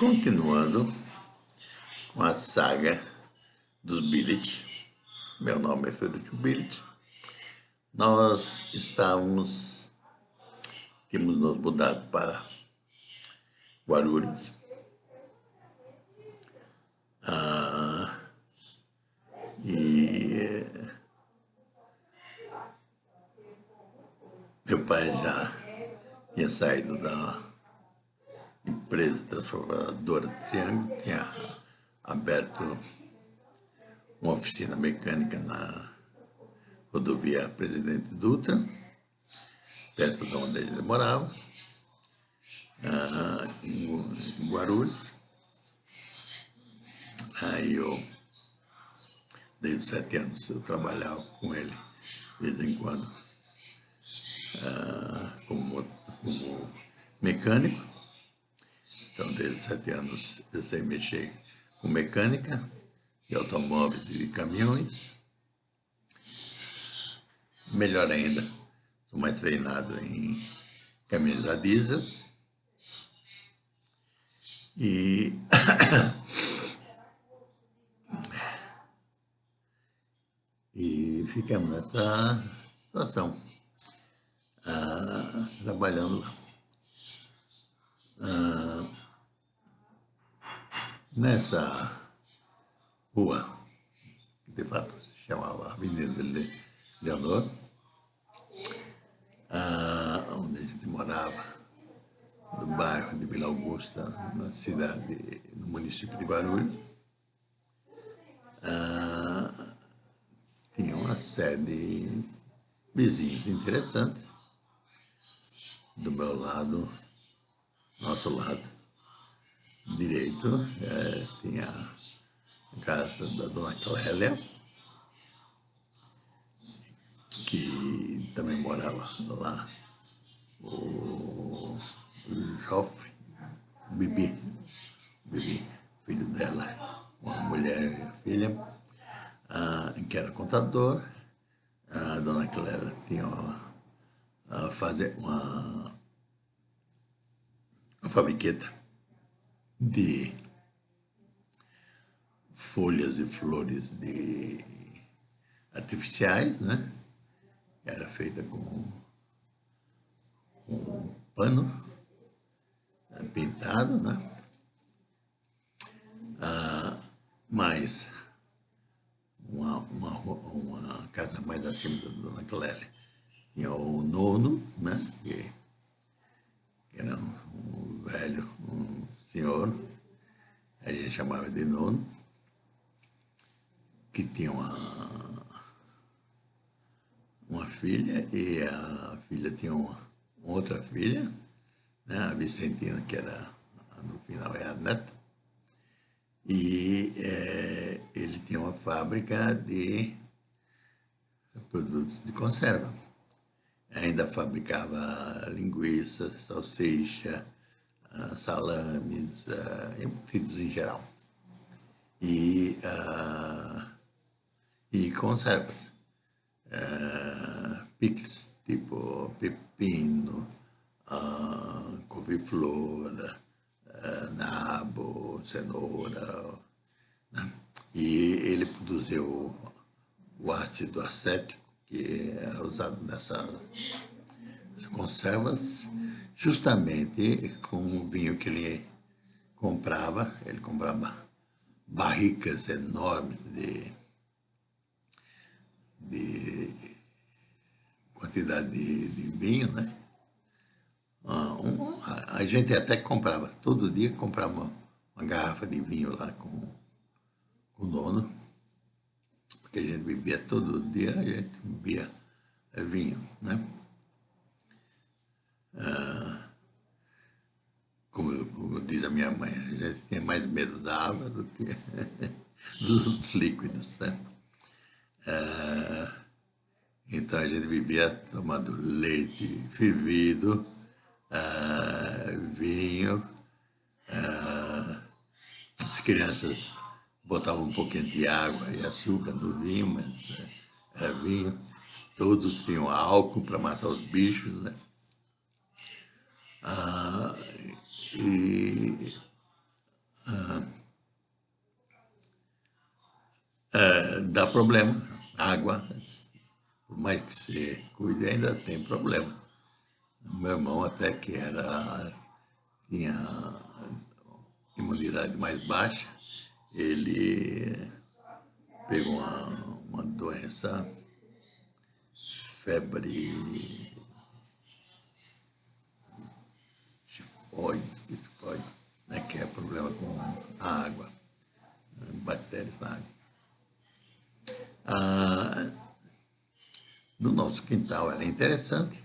Continuando com a saga dos Billet, meu nome é Federico Billet, tínhamos nos mudado para Guarulhos, e meu pai já tinha saído da empresa transformadora Triângulo, tinha aberto uma oficina mecânica na rodovia Presidente Dutra, perto de onde ele morava, em Guarulhos. Aí eu, desde 7 anos, eu trabalhava com ele de vez em quando como mecânico. Então, desde 7 anos eu sei mexer com mecânica de automóveis e caminhões. Melhor ainda, sou mais treinado em caminhões a diesel. E ficamos nessa situação, trabalhando nessa rua, que de fato se chamava Avenida Leonor, onde a gente morava, no bairro de Vila Augusta, na cidade, no município de Guarulhos. Tinha uma série de vizinhos interessantes. Do meu lado, nosso lado direito, tinha a casa da dona Clélia, que também morava lá, o Joffre, Bibi, filho dela, uma mulher e a filha, que era contador. A dona Clélia tinha uma fabriqueta de folhas e flores artificiais, né? Era feita com pano pintado, né? Mas uma casa mais acima da dona Clélia tinha o nono, né? Que era um velho, um senhor, a gente chamava de nono, que tinha uma filha, e a filha tinha outra filha, né? A Vicentina, que era, no final, é a neta. E ele tinha uma fábrica de produtos de conserva. Ainda fabricava linguiça, salsicha, salames, embutidos em geral. E conservas. Picles, tipo pepino, couve-flor, nabo, cenoura, né? E ele produziu o ácido acético, que era usado nessas conservas, justamente com o vinho que ele comprava barricas enormes de quantidade de vinho, né? A gente até comprava, todo dia comprava uma garrafa de vinho lá com o dono, porque a gente bebia todo dia, a gente bebia vinho, né? Como diz a minha mãe, a gente tinha mais medo da água do que dos líquidos, né? Então a gente vivia tomando leite fervido, vinho. As crianças botavam um pouquinho de água e açúcar no vinho, mas era vinho. Todos tinham álcool para matar os bichos, né? E dá problema. Água, por mais que você cuide, ainda tem problema. Meu irmão até que tinha imunidade mais baixa, ele pegou uma doença, febre tifoide, né, que é problema com a água, bactérias na água. No nosso quintal era interessante,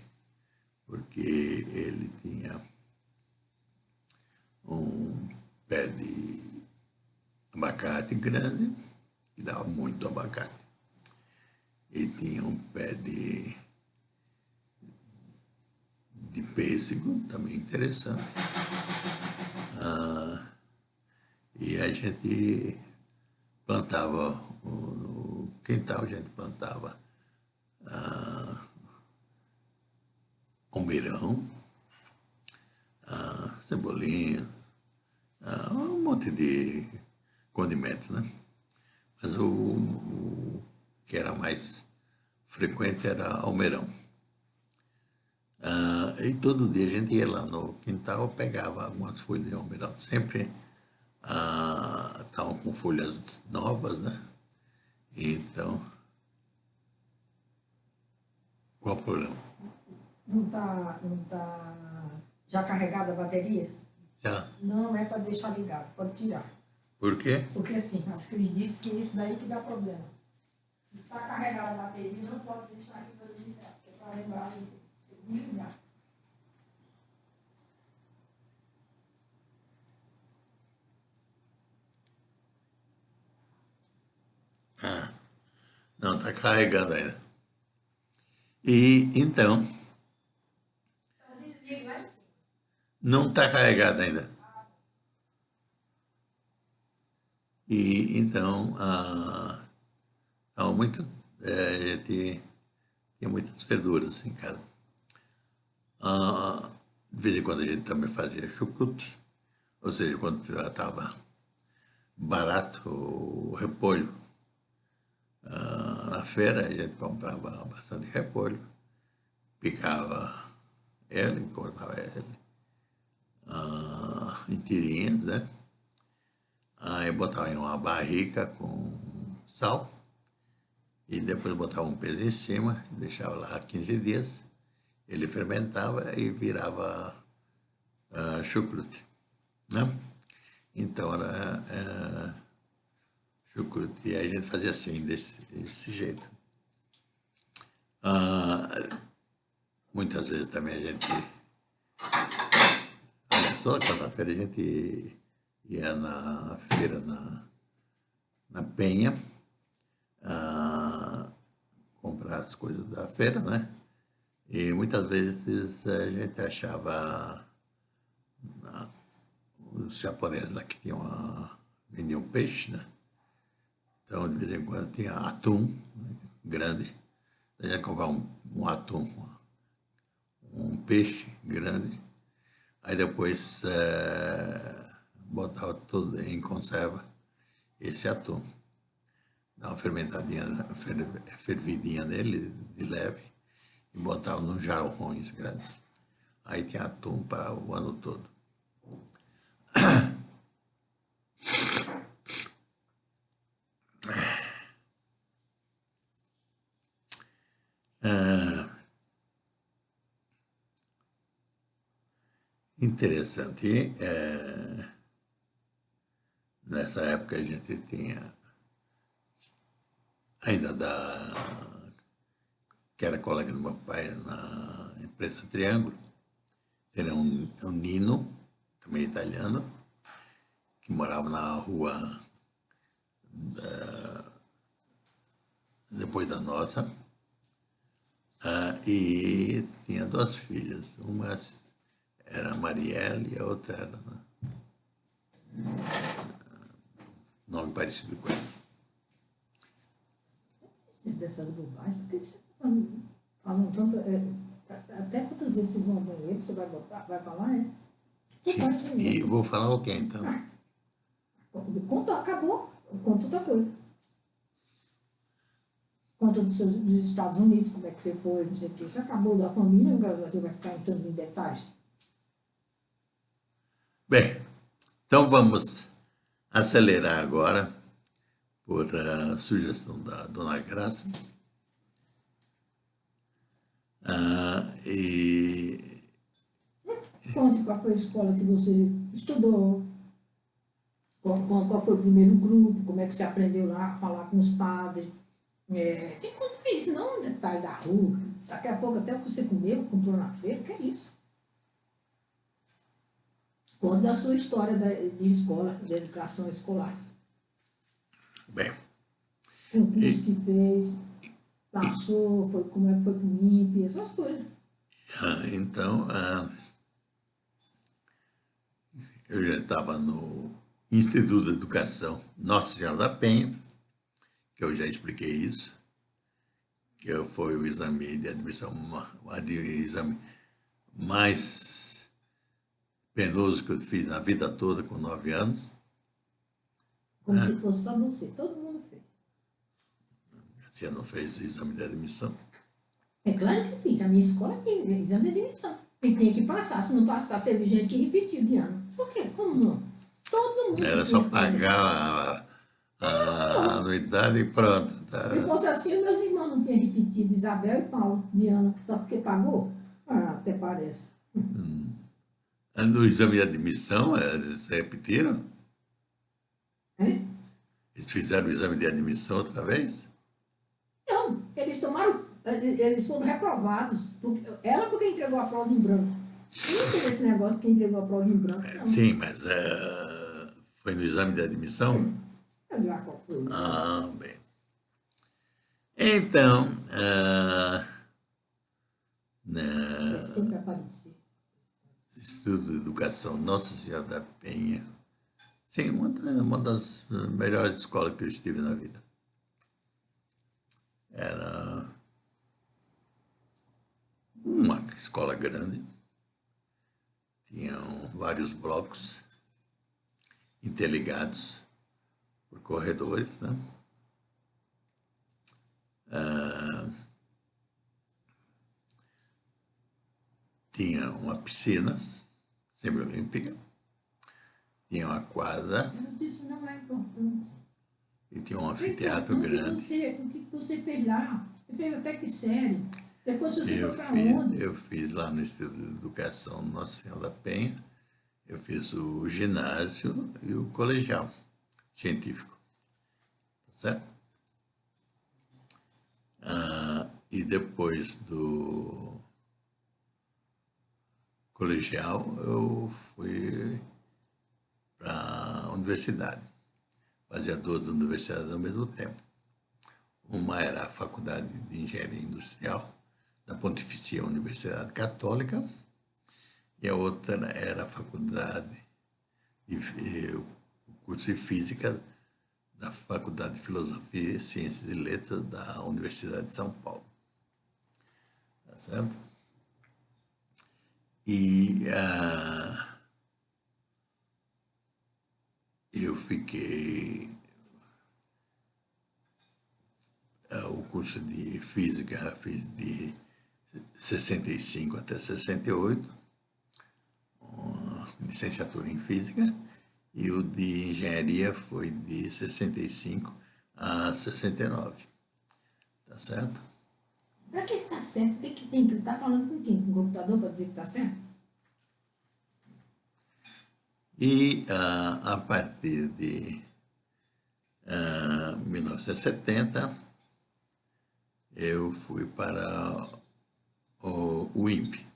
porque ele tinha um pé de abacate grande, que dava muito abacate. Ele tinha um pé de pêssego, também interessante. E a gente plantava, no quintal a gente plantava almeirão, cebolinha, um monte de condimentos, né? Mas o que era mais frequente era almeirão. E todo dia a gente ia lá no quintal, pegava algumas folhas de almeirão. Sempre estavam com folhas novas, né? Então, qual o problema? Não tá já carregada a bateria? Já. Não é para deixar ligado, pode tirar. Por quê? Porque assim, as Cris disse que isso daí que dá problema. Se está carregada a bateria, não pode deixar aqui para desligar, porque para lembrar de desligar. Não, está carregando ainda. E então, Então desliga lá em cima. não está carregado ainda. E então, a gente tinha muitas verduras em casa. De vez em quando a gente também fazia chucrute, ou seja, quando já estava barato o repolho na feira, a gente comprava bastante repolho, picava ele, cortava ele em tirinhas, né? Aí botava em uma barrica com sal e depois botava um peso em cima, deixava lá 15 dias, ele fermentava e virava chucrute, né? Então era chucrute, e a gente fazia assim, desse jeito. Muitas vezes também a gente, toda quarta-feira a gente ia na feira, na Penha, comprar as coisas da feira, né? E muitas vezes a gente achava os japoneses lá que vendiam peixe, né? Então, de vez em quando tinha atum, né, grande. A gente comprava um atum, um peixe grande. Aí depois botava tudo em conserva, esse atum. Dava uma fervidinha nele, de leve, e botava nos jarrões grandes. Aí tinha atum para o ano todo. Interessante. E, nessa época a gente tinha ainda que era colega do meu pai na empresa Triângulo, era um Nino, também italiano, que morava na rua depois da nossa, e tinha duas filhas, uma era a Marielle e a outra era nome parecido com esse. Dessas bobagens, por que você está falando tanto? Até quantas vezes vocês vão ao banheiro, você vai falar, é? Sim. E vou falar o quê, então? Conta, acabou. Conta outra coisa. Conta dos Estados Unidos, como é que você foi, não sei o quê. Você acabou da família, você vai ficar entrando em detalhes. Bem, então vamos acelerar agora por sugestão da Dona Graça. E Conte qual foi a escola que você estudou, qual foi o primeiro grupo, como é que você aprendeu lá a falar com os padres. Tem que contar isso, não um detalhe da rua. Daqui a pouco até o que você comeu, comprou na feira, que é isso. Conta da sua história de escola, de educação escolar. bem, Concurso que fez, passou, foi, como é que foi pro INPE, essas coisas. então eu já estava no Instituto de Educação Nossa Senhora da Penha, que eu já expliquei isso, que foi o exame de admissão, o exame mais penoso que eu fiz na vida toda, com 9 anos. Como se fosse só você, todo mundo fez. Você não fez exame de admissão? É claro que fica, a minha escola tem exame de admissão. E tem que passar, se não passar, teve gente que repetiu de ano. Por quê? Como não? Todo mundo Era tinha só que fazer. pagar a anuidade e pronto. Se fosse assim, meus irmãos não tinham repetido, Isabel e Paulo, de ano, só porque pagou? Ah, até parece. No exame de admissão, eles repetiram? É? Eles fizeram o exame de admissão outra vez? Não, eles foram reprovados. Ela porque entregou a prova em branco. Não teve esse negócio porque entregou a prova em branco, não. Sim, mas foi no exame de admissão? Sei lá qual foi. Bem. Então, Vai sempre aparecer. Instituto de Educação Nossa Senhora da Penha, sim, uma das melhores escolas que eu estive na vida. Era uma escola grande, tinham vários blocos interligados por corredores, né? Tinha uma piscina semiolímpica, tinha uma quadra Isso não é importante. e tinha um anfiteatro grande. O que você fez lá? Você fez até que sério. Depois você foi para onde? Eu fiz lá no Instituto de Educação Nossa Senhora da Penha, eu fiz o ginásio e o colegial científico, tá certo? E depois do colegial eu fui para a universidade. Fazia 2 universidades ao mesmo tempo. Uma era a Faculdade de Engenharia Industrial da Pontifícia Universidade Católica e a outra era a Faculdade o curso de Física da Faculdade de Filosofia e Ciências e Letras da Universidade de São Paulo. Tá certo? E eu fiquei... o curso de Física fiz de 65 até 68, licenciatura em Física, e o de Engenharia foi de 65 a 69, tá certo? Para que está certo? O que tem que estar falando com quem? Com o computador para dizer que está certo? E a partir de 1970, eu fui para o INPE.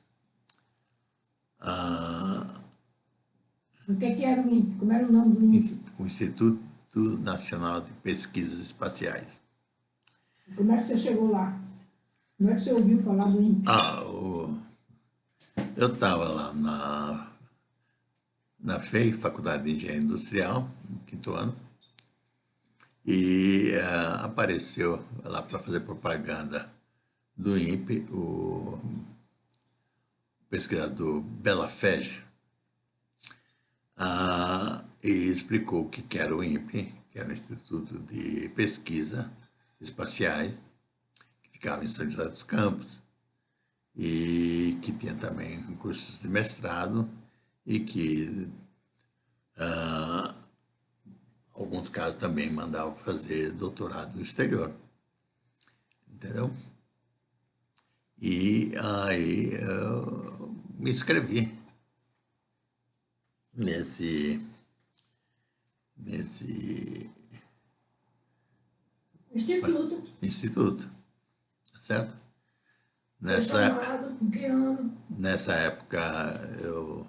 O que era o INPE? Como era o nome do INPE? O Instituto Nacional de Pesquisas Espaciais. Como é que você chegou lá? Como é que você ouviu falar do INPE? Eu estava lá na FEI, Faculdade de Engenharia Industrial, no 5º ano, e apareceu lá para fazer propaganda do INPE o pesquisador Bela Fege, e explicou o que era o INPE, que era o Instituto de Pesquisa Espaciais, ficava em São José dos Campos, e que tinha também cursos de mestrado e que, alguns casos, também mandavam fazer doutorado no exterior, entendeu? E aí eu me inscrevi nesse Instituto. instituto, certo? Foi chamado, com que ano? Nessa época eu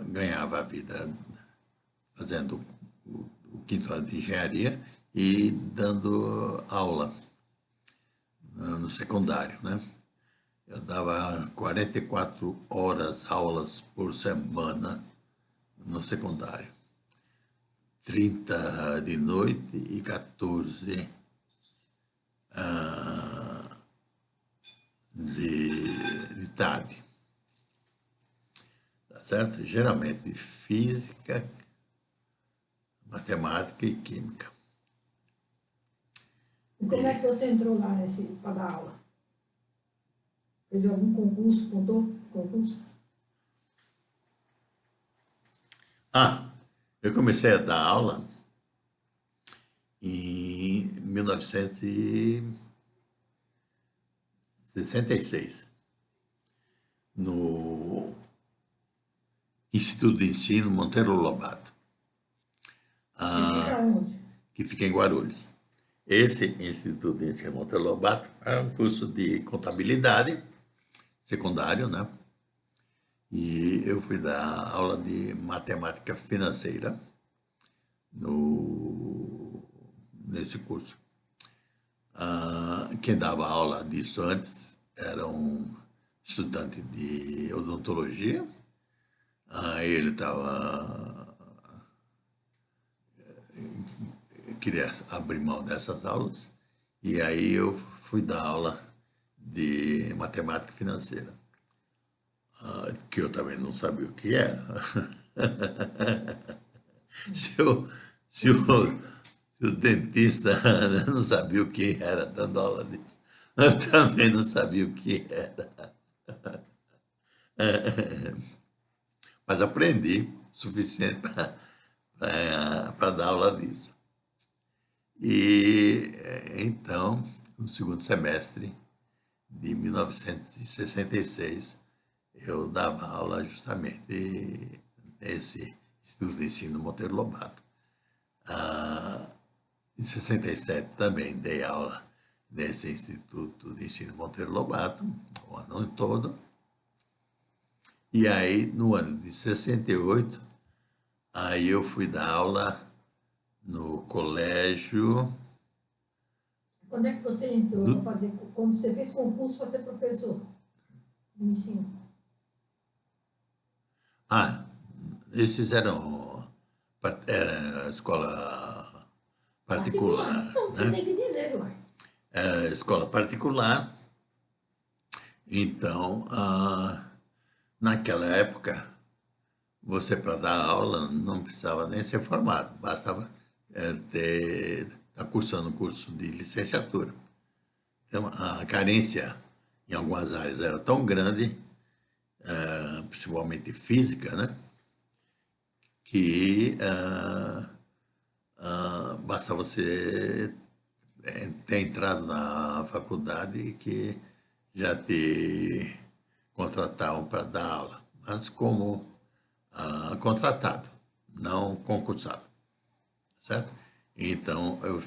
ganhava a vida fazendo o quinto ano de engenharia e dando aula no secundário, né? Eu dava 44 horas aulas por semana no secundário. 30 de noite e 14 de tarde. Tá certo? Geralmente física, matemática e química. E como é que você entrou lá para dar aula? Fez algum concurso, contou? Concurso? Eu comecei a dar aula em 1966, no Instituto de Ensino Monteiro Lobato, E fica onde? que fica em Guarulhos. Esse Instituto de Ensino Monteiro Lobato é um curso de contabilidade secundário, né? E eu fui dar aula de matemática financeira nesse curso. Quem dava aula disso antes era um estudante de odontologia. Ele queria abrir mão dessas aulas, e aí eu fui dar aula de matemática financeira, que eu também não sabia o que era. se o dentista não sabia o que era dando aula disso, eu também não sabia o que era. Mas aprendi o suficiente para dar aula disso. E então, no segundo semestre de 1966, eu dava aula justamente nesse Instituto de Ensino Monteiro Lobato. Em 67 também dei aula nesse Instituto de Ensino Monteiro Lobato, o ano todo. E aí, no ano de 68, aí eu fui dar aula no colégio. Quando é que você entrou para fazer, quando você fez concurso para ser professor de ensino? Esses era escola particular, Não, você né? tem que dizer, uai. Era escola particular. Então, naquela época, você, para dar aula, não precisava nem ser formado, bastava estar cursando um curso de licenciatura. Então, a carência em algumas áreas era tão grande, principalmente física, né? Que basta você ter entrado na faculdade que já te contratavam para dar aula, mas como contratado, não concursado, certo? Então, eu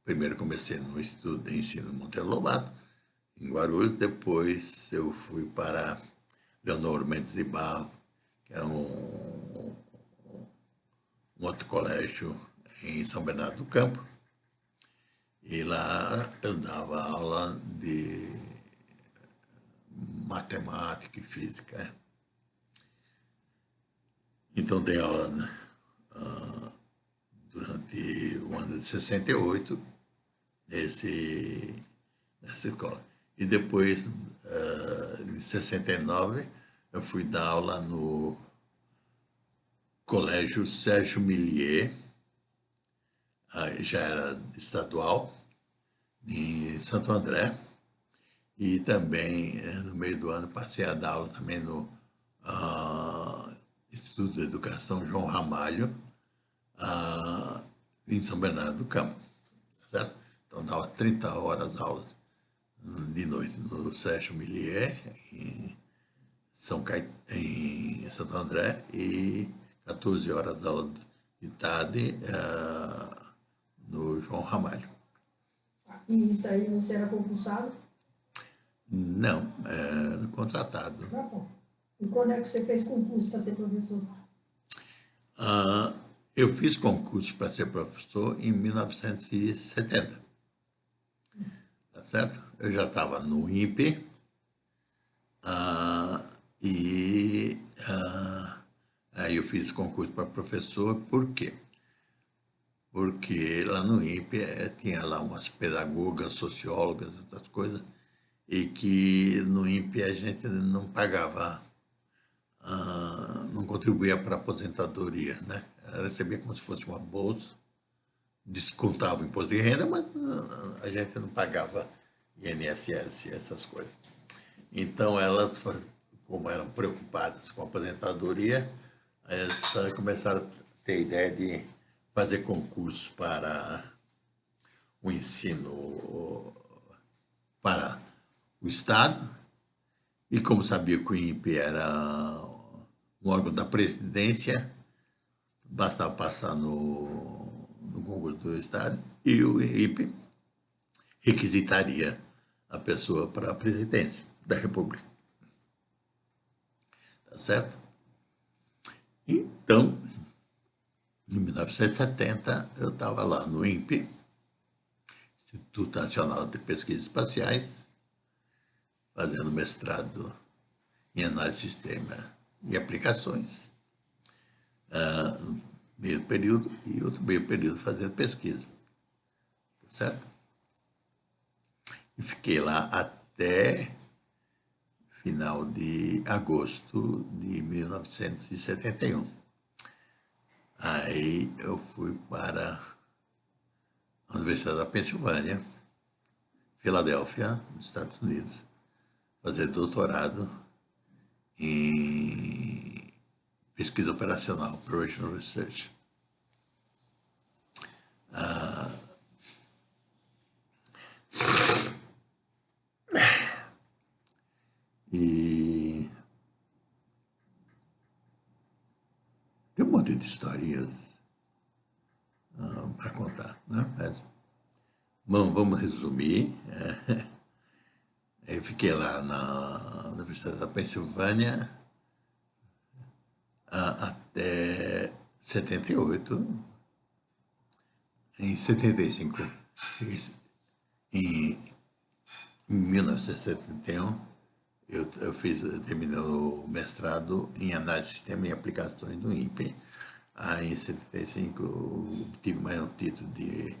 primeiro comecei no Instituto de Ensino Monteiro Lobato, em Guarulhos. Depois eu fui para Leonor Mendes de Barro, que era um outro colégio em São Bernardo do Campo. E lá eu dava aula de matemática e física. Então, dei aula, né, durante o ano de 68 nessa escola. E depois, em 69, eu fui dar aula no Colégio Sérgio Millier, já era estadual, em Santo André, e também, no meio do ano, passei a dar aula também no Instituto de Educação João Ramalho, em São Bernardo do Campo, certo? Então, dava 30 horas aulas de noite no Sérgio Millier, em em Santo André, e 14 horas aula de tarde no João Ramalho. E isso aí você era concursado? Não, era contratado. Tá bom. E quando é que você fez concurso para ser professor? Eu fiz concurso para ser professor em 1970, tá certo? Eu já estava no INPE, e aí eu fiz concurso para professor. Por quê? Porque lá no INPE tinha lá umas pedagogas, sociólogas, outras coisas, e que no INPE a gente não pagava, não contribuía para a aposentadoria, né? Recebia como se fosse uma bolsa, descontava o imposto de renda, mas a gente não pagava INSS, essas coisas. Então elas, como eram preocupadas com a aposentadoria, elas começaram a ter a ideia de fazer concurso para o ensino para o Estado, e como sabia que o INPE era um órgão da presidência, bastava passar no concurso do Estado e o INPE requisitaria a pessoa para a presidência da República. Tá certo? Então, em 1970, eu estava lá no INPE, Instituto Nacional de Pesquisas Espaciais, fazendo mestrado em análise de sistema e aplicações, meio período, e outro meio período fazendo pesquisa, certo? E fiquei lá até final de agosto de 1971. Aí eu fui para a Universidade da Pensilvânia, Filadélfia, nos Estados Unidos, fazer doutorado em pesquisa operacional, Operational Research. E tem um monte de historinhas para contar, né? Mas vamos resumir. Eu fiquei lá na Universidade da Pensilvânia até 78. Em 75, em 1971, eu terminei o mestrado em análise de sistema e aplicações do INPE. Aí, em 75, eu tive mais um título de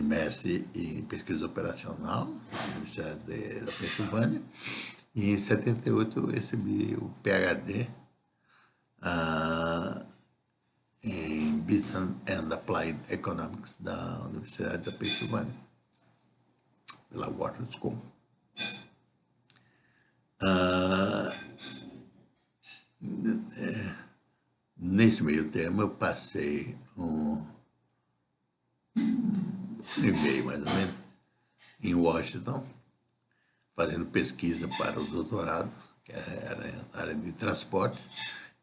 mestre em pesquisa operacional na Universidade da Pensilvânia. E em 78 eu recebi o PhD em Business and Applied Economics da Universidade da Pensilvânia, pela Wharton School. Nesse meio termo, eu passei um ano e meio, mais ou menos, em Washington, fazendo pesquisa para o doutorado, que era a área de transporte,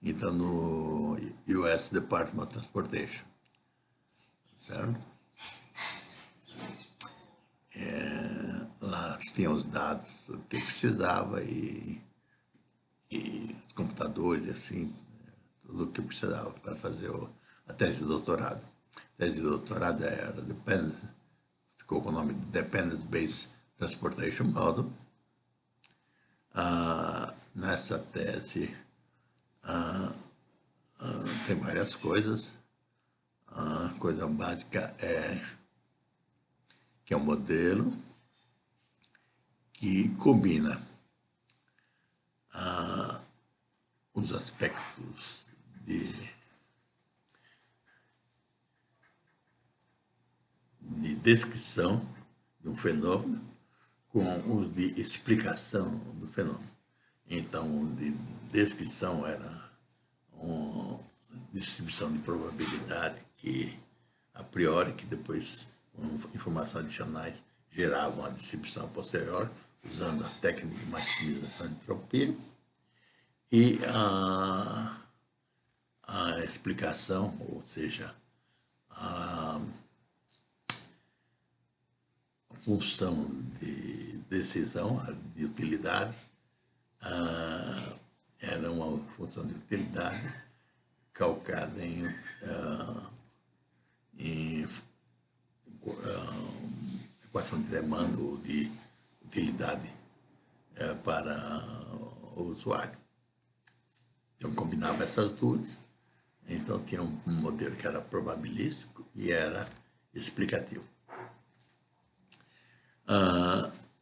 então no US Department of Transportation, certo? Lá tinha os dados que eu precisava e os computadores, assim, tudo o que eu precisava para fazer a tese de doutorado. A tese de doutorado era ficou com o nome de Dependence Based Transportation Model. Nessa tese tem várias coisas. A coisa básica é que é um modelo que combina os aspectos descrição de um fenômeno com os de explicação do fenômeno. Então, o de descrição era uma distribuição de probabilidade que, a priori, que depois, com informações adicionais, geravam a distribuição posterior, usando a técnica de maximização de entropia. E a explicação, ou seja, a função de decisão, de utilidade, era uma função de utilidade calcada em equação de demanda ou de utilidade para o usuário. Então, combinava essas duas. Então, tinha um modelo que era probabilístico e era explicativo.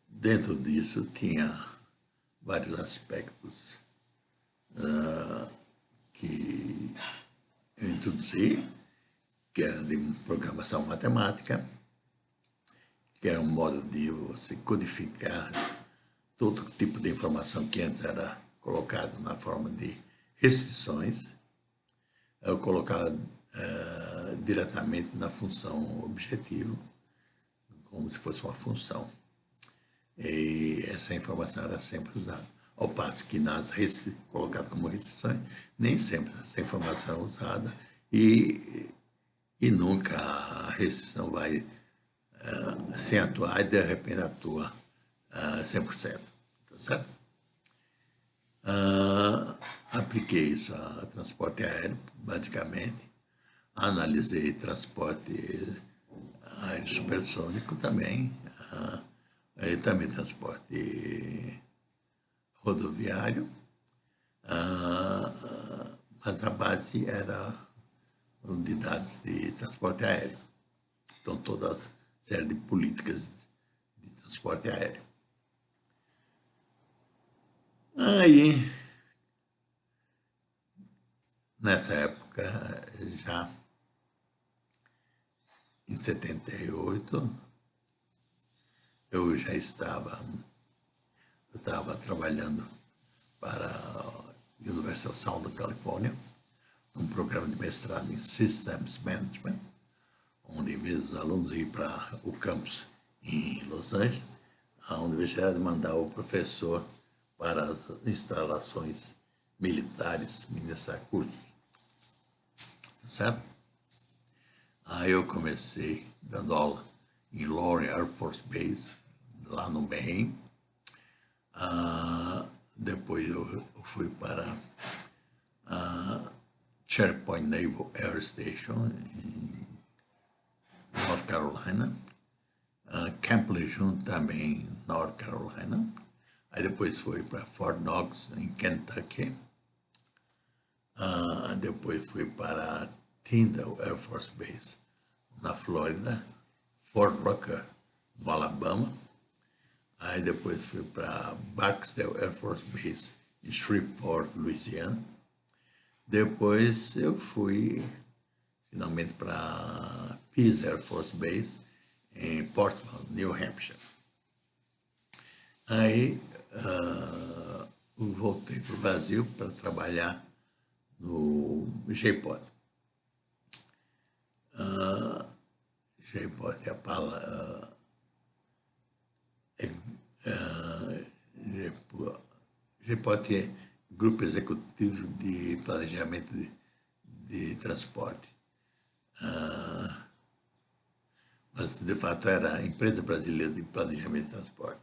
Dentro disso, tinha vários aspectos que eu introduzi, que era de programação matemática, que era um modo de você codificar todo tipo de informação que antes era colocado na forma de restrições. Eu colocava diretamente na função objetivo, como se fosse uma função. E essa informação era sempre usada. Ao passo que colocado como restrições, nem sempre essa informação é usada e nunca a restrição vai sem atuar e de repente atua 100%. Tá certo? Apliquei isso a transporte aéreo, basicamente. Analisei transporte aéreo supersônico também. E também transporte rodoviário. Mas a base era de dados de transporte aéreo. Então, toda a série de políticas de transporte aéreo. Aí, nessa época, já em 78, eu estava trabalhando para a University of Southern California, um programa de mestrado em Systems Management, onde, em vez dos alunos ir para o campus em Los Angeles, a universidade mandava o professor para as instalações militares ministrar cursos. Certo? Aí eu comecei dando aula em Loring Air Force Base, lá no Maine. Depois eu fui para Cherry Point Naval Air Station, em North Carolina. Camp Lejeune também, em North Carolina. Aí depois fui para Fort Knox, em Kentucky. Depois fui para Tyndall Air Force Base, na Flórida. Fort Rucker, no Alabama. Aí depois fui para Barksdale Air Force Base, em Shreveport, Louisiana. Depois eu fui finalmente para Pease Air Force Base, em Portsmouth, New Hampshire. Aí voltei para o Brasil para trabalhar no JPOD. JPOD é a palavra... JPOD é Grupo Executivo de Planejamento de Transporte. Mas, de fato, era a Empresa Brasileira de Planejamento de Transporte.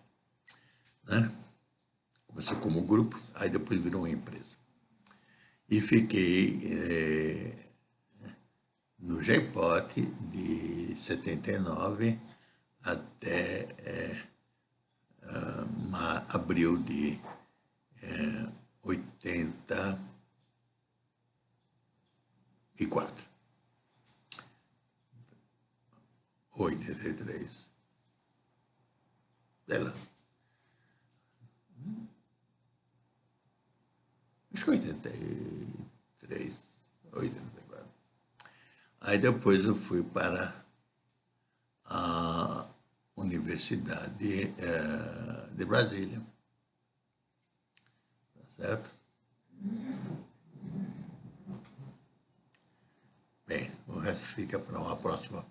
Né? Começou como grupo, aí depois virou uma empresa. E fiquei no JPOT de 79 até abril de 84. 83. Sei lá. Acho que 83, 84. Aí depois eu fui para a Universidade de Brasília. Tá certo? Bem, o resto fica para uma próxima